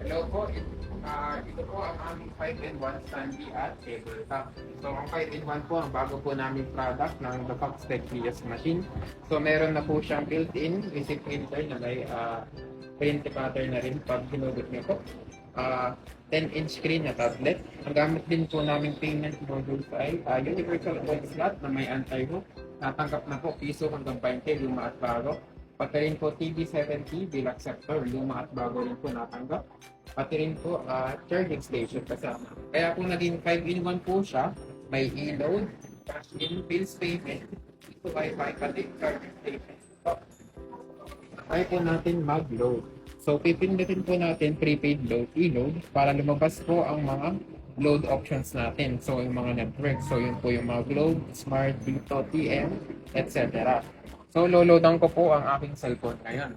Hello po, ito po ang aming 5-in-1 Stanley at tabletop. So ang 5-in-1 po, ang bago po naming product ng The Fox Tech PS machine. So meron na po siyang built-in receipt printer na may print pattern na rin pag hinugot niyo po. 10-inch screen na tablet. Ang gamit din po naming payment modules ay universal wall slot na may anti-hook. Natanggap na po piso hanggang 20, luma at bago. Pati rin po TV70 bill acceptor, luma at bago rin po natanggap. Pati rin po charging station kasama. Kaya po naging 5-in-1 po siya. May e-load, cash in, bills payment, ito Wi-Fi, pati charging station. So, try po natin mag-load. So, pipindutin po natin prepaid load, e-load para lumabas po ang mga load options natin. So, yung mga network. So, yun po yung mga Globe, Smart, Dito, TM, etc. So, loloadan ko po ang aking cellphone ngayon.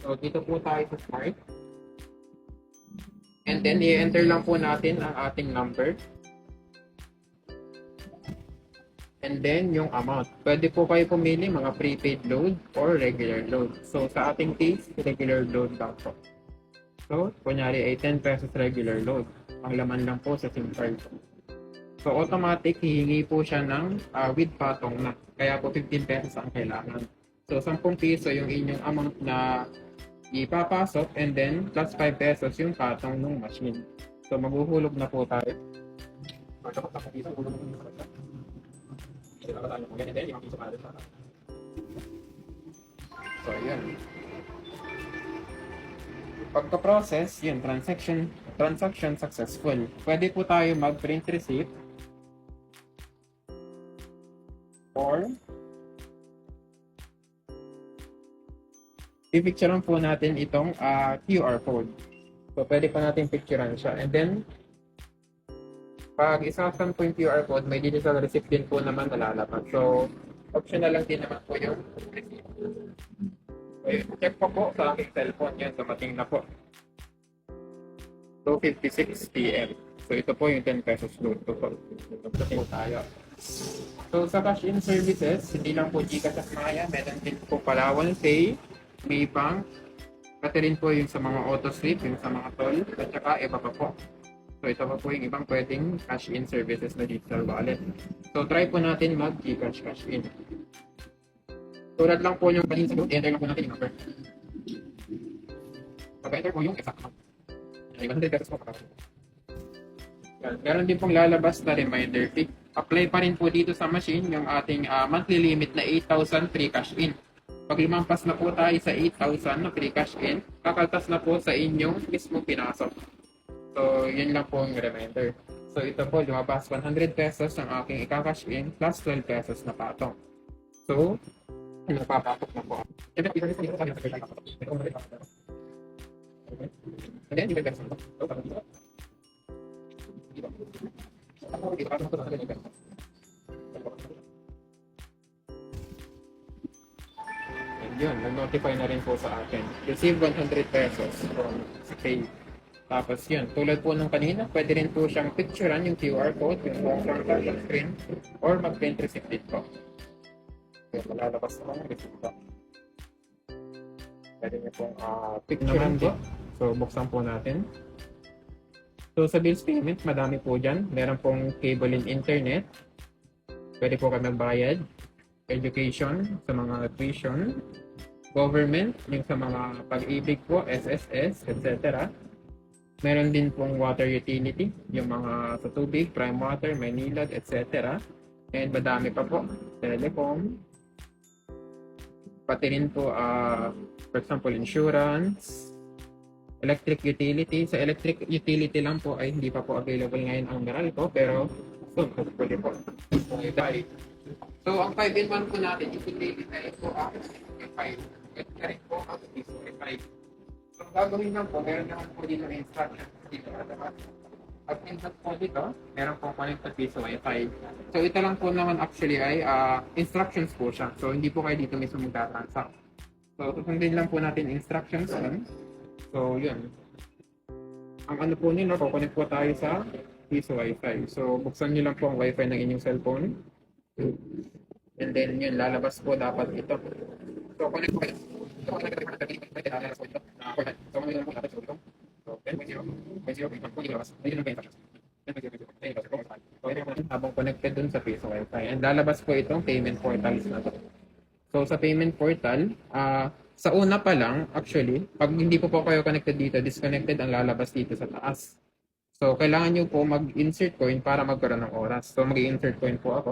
So, dito po tayo sa Smart. And then, i-enter lang po natin ang ating number. And then, yung amount. Pwede po kayo pumili mga prepaid load or regular load. So, sa ating case, regular load lang po. So, kunyari ay 10 pesos regular load. Ang laman lang po sa SIM card. So, automatic, hihingi po siya ng with patong na. Kaya po 15 pesos ang kailangan. So, 10 piso yung inyong amount na ipapasok and then plus 5 pesos yung patong ng machine. So, maghuhulog na po tayo. So, yun. Pagka-process, yun, transaction successful. Pwede po tayo mag-print receipt or i-picturean po natin itong QR code. So, pwede pa natin picturean siya. And then, pag isaskan po yung QR code, may digital receipt din po naman nalalabas. So, optional lang din naman po yung receipt. So, check po sa aking cellphone yan. Dumating na po. So, 56 PM. So, ito po yung 10 pesos load. Ito po tayo. So, sa cash-in services, hindi lang po GCash at Maya. Meron din po Palawan Pay, Maybank, pati rin po yung sa mga auto sweep, yung sa mga toll, at saka iba pa po. So, ito pa po yung ibang pwedeng cash-in services na digital wallet. So, try po natin mag-GCash cash-in. Tulad lang po yung kanina sa group, enter lang po natin yung number. Pag-enter po yung exact amount. 100 pesos po. Meron din pong lalabas na reminder fee. Apply pa rin po dito sa machine yung ating monthly limit na 8,000 free cash-in. Pag lumampas na po tayo sa 8,000 na free cash-in, kakaltas na po sa inyong mismo pinasok. So, yun lang po yung reminder. So, ito po, lumabas 100 pesos ang aking ika-cash in plus 12 pesos na patong. So, napapatok na po. And then, yung pesos na po. And yun, nag-notify na rin po sa akin. Receive 100 pesos from Pay. Tapos yun, tulad po nung kanina, pwede rin po siyang picturean yung QR code, yung long-term touch screen, or mag-print receipt din po. So, malalabas naman yung receipt po. Pwede niyo pong picturean din. So, buksan po natin. So, sa bills payment, madami po dyan. Meron pong cable and internet. Pwede po kami magbayad. Education, sa mga tuition. Government, yung sa mga pag-ibig po, SSS, etc. Meron din pong water utility, yung mga sa tubig, prime water, Maynilad, etc. And madami pa po. Telecom. Pati rin po, for example, insurance. Electric utility. Sa electric utility lang po ay hindi pa po available ngayon ang Meralco, pero soon, hopefully po. So, ang 5-in-1 po natin, utility na ito ang Wi-Fi. At na rin po ang Wi-Fi. So, gagawin lang po, meron naman po dito na instruction dito na naman. Pag input po dito, meron po connected piso Wi-Fi. So, ito lang po naman actually ay instructions po siya. So, hindi po kayo dito mismo magtatransact. So, susundin lang po natin instructions nun. So, yun. Ang ano po nila, connect po tayo sa piso Wi-Fi. So, buksan nyo lang po ang Wi-Fi ng inyong cellphone. And then, yun, lalabas po dapat ito. So, connect po kayo. So, connect po ito. So, connect po ito. So, connect po ito. So, 10.0. Habang connected dun sa piso wifi. And lalabas po itong payment portals na to. So sa payment portal, sa una pa lang, actually, pag hindi po kayo connected dito, disconnected ang lalabas dito sa taas. So kailangan nyo po mag-insert coin para magkaroon ng oras. So mag-insert coin po ako.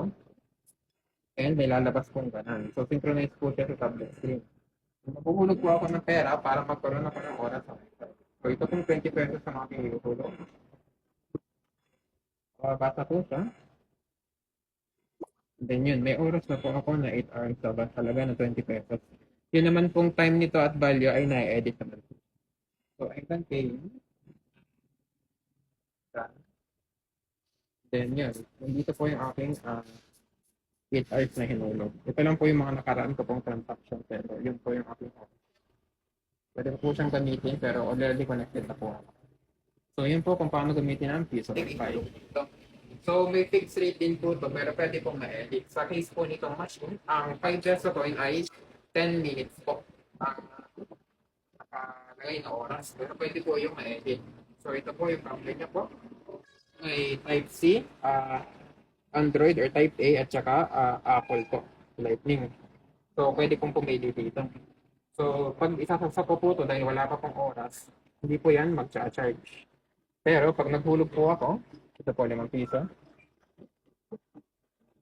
And may lalabas pong ganun. So synchronize po siya sa tablet screen. Maghuhulog po ako ng pera para magkaroon ako ng oras sa wifi. So ito pong 20 pesos ang aking ihuhulog. Basta po siya. Then yun, may oras na po ako na 8 hours sa talaga na 20 pesos. Yun naman pong time nito at value ay na-edit naman. So I can pay. Then yun, nandito po yung aking 8 hours na hinulog. Ito lang po yung mga nakaraan ko pong transaction pero yun po yung aking oras. Pwede po siyang gamitin pero already connected na po ako. So yun po kung paano gamitin ang piece of Wi-Fi. So may fixed rate din po to pero pwede pong ma-edit. Sa case po nitong machine, ang 5 peso coin ay 10 minutes po ang nakalagay na oras. Pero pwede po yung ma-edit. So ito po yung camera niya po. May Type-C, Android or Type-A at saka Apple po, Lightning. So pwede pong pumili dito. So pag isasaksak ko po to dahil wala pa pong oras, hindi po yan mag-charge. Pero pag naghulog po ako, ito po 5 piso.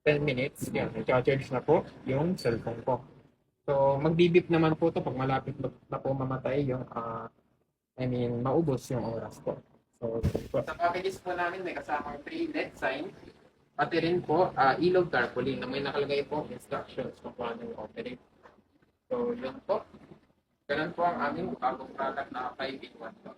10 minutes, yan, i-charge na po yung cellphone ko. So, magbibip naman po to pag malapit na po mamatay yung, maubos yung oras ko. So, sa packages po namin, may kasamang free LED sign, pati rin po, ilog tarpaulin na may nakalagay po instructions kung paano yung operate. So, yun po. Ganun po ang aming bagong product na 5-in-1 po.